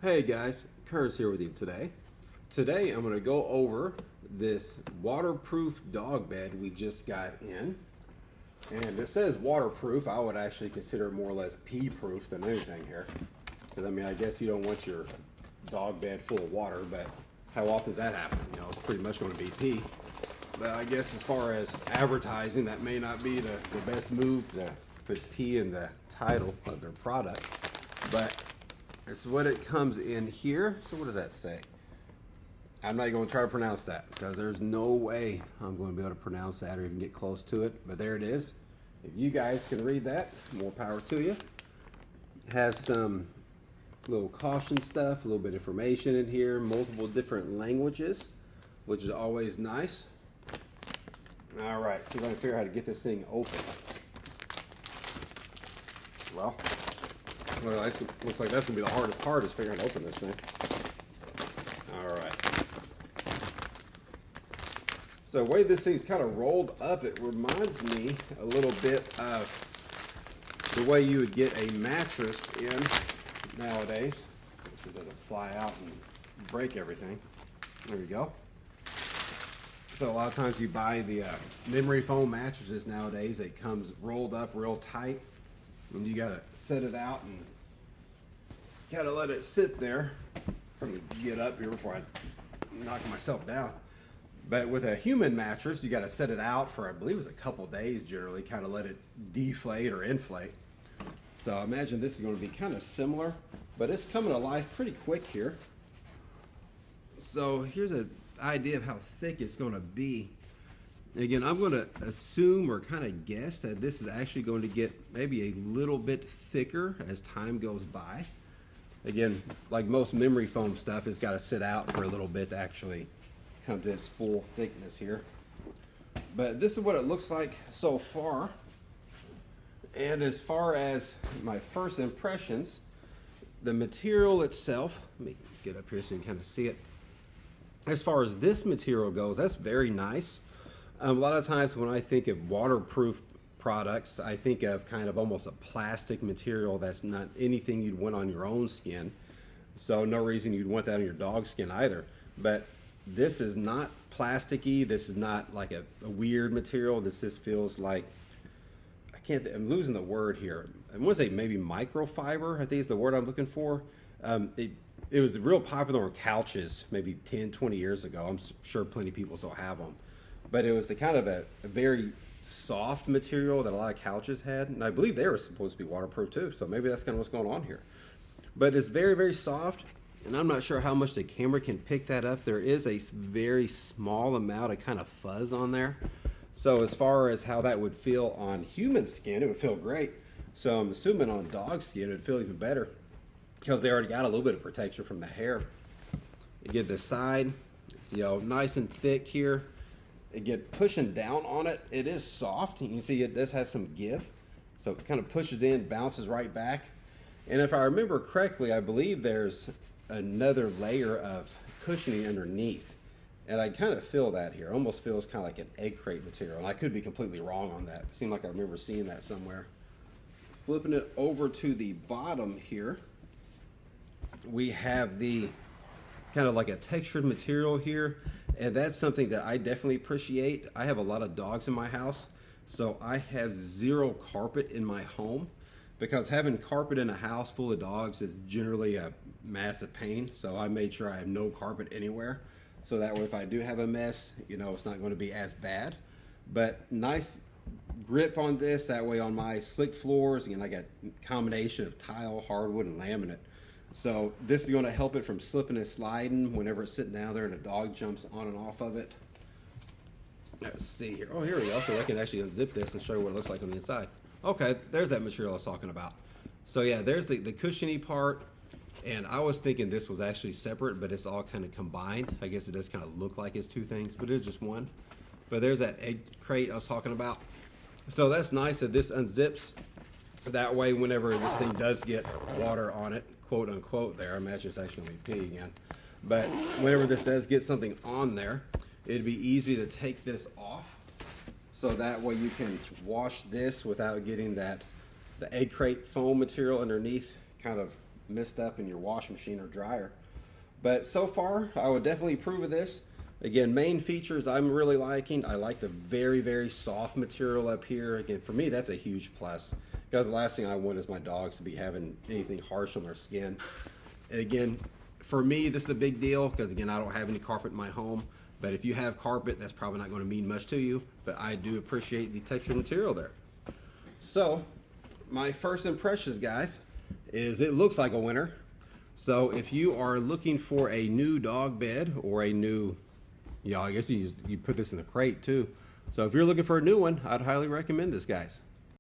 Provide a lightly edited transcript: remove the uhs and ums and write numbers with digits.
Hey guys, Curtis here with you today. Today I'm going to go over this waterproof dog bed we just got in. And it says waterproof. I would actually consider it more or less pee proof than anything here. Because I mean, I guess you don't want your dog bed full of water, but how often does that happen? You know, it's pretty much going to be pee. But I guess as far as advertising, that may not be the best move to put pee in the title of their product. But it's what it comes in here. So what does that say? I'm not going to try to pronounce that because there's no way I'm going to be able to pronounce that or even get close to it. But there it is. If you guys can read that, more power to you. It has some little caution stuff, a little bit of information in here, multiple different languages, which is always nice. All right, see if I can figure out how to get this thing open. Well, looks like that's going to be the hardest part, is figuring out how to open this thing. All right. So the way this thing's kind of rolled up, it reminds me a little bit of the way you would get a mattress in nowadays. So it doesn't fly out and break everything. There we go. So a lot of times you buy the memory foam mattresses nowadays. It comes rolled up real tight. And you gotta set it out and gotta let it sit there. Probably get up here before I knock myself down. But with a human mattress, you gotta set it out for, I believe it's a couple days generally, kind of let it deflate or inflate. So I imagine this is gonna be kind of similar, but it's coming to life pretty quick here. So here's an idea of how thick it's gonna be. Again, I'm going to assume or kind of guess that this is actually going to get maybe a little bit thicker as time goes by. Again, like most memory foam stuff, it's got to sit out for a little bit to actually come to its full thickness here. But this is what it looks like so far. And as far as my first impressions, the material itself, let me get up here so you can kind of see it. As far as this material goes, that's very nice. A lot of times when I think of waterproof products, I think of kind of almost a plastic material that's not anything you'd want on your own skin. So no reason you'd want that on your dog's skin either. But this is not plasticky. This is not like a weird material. This just feels like, I'm losing the word here. I want to say maybe microfiber, I think is the word I'm looking for. It was real popular on couches maybe 10, 20 years ago. I'm sure plenty of people still have them. But it was a kind of a very soft material that a lot of couches had. And I believe they were supposed to be waterproof too. So maybe that's kind of what's going on here. But it's very, very soft. And I'm not sure how much the camera can pick that up. There is a very small amount of kind of fuzz on there. So as far as how that would feel on human skin, it would feel great. So I'm assuming on dog skin, it would feel even better because they already got a little bit of protection from the hair. You get the side, it's, you know, nice and thick here. Again, pushing down on it, it is soft. You can see it does have some give. So it kind of pushes in, bounces right back. And if I remember correctly, I believe there's another layer of cushioning underneath. And I kind of feel that here. Almost feels kind of like an egg crate material. And I could be completely wrong on that. It seemed like I remember seeing that somewhere. Flipping it over to the bottom here, we have the kind of like a textured material here. And that's something that I definitely appreciate. I have a lot of dogs in my house, so I have zero carpet in my home because having carpet in a house full of dogs is generally a massive pain. So I made sure I have no carpet anywhere. So that way if I do have a mess, you know, it's not going to be as bad. But nice grip on this. That way on my slick floors, again, I got a combination of tile, hardwood, and laminate. So this is going to help it from slipping and sliding whenever it's sitting down there and a dog jumps on and off of it. Let's see here. Oh, here we go. So I can actually unzip this and show you what it looks like on the inside. Okay, there's that material I was talking about. So yeah, there's the cushiony part. And I was thinking this was actually separate, but it's all kind of combined. I guess it does kind of look like it's two things, but it is just one. But there's that egg crate I was talking about. So that's nice that this unzips. That way, whenever this thing does get water on it, quote unquote there, I imagine it's actually going to be pee again. But whenever this does get something on there, it'd be easy to take this off. So that way you can wash this without getting the egg crate foam material underneath kind of messed up in your wash machine or dryer. But so far, I would definitely approve of this. Again, main features I'm really liking. I like the very, very soft material up here. Again, for me, that's a huge plus, because the last thing I want is my dogs to be having anything harsh on their skin. And again, for me, this is a big deal because, again, I don't have any carpet in my home. But if you have carpet, that's probably not going to mean much to you. But I do appreciate the textured material there. So my first impressions, guys, is it looks like a winner. So if you are looking for a new dog bed or a new, I guess you put this in a crate too. So if you're looking for a new one, I'd highly recommend this, guys.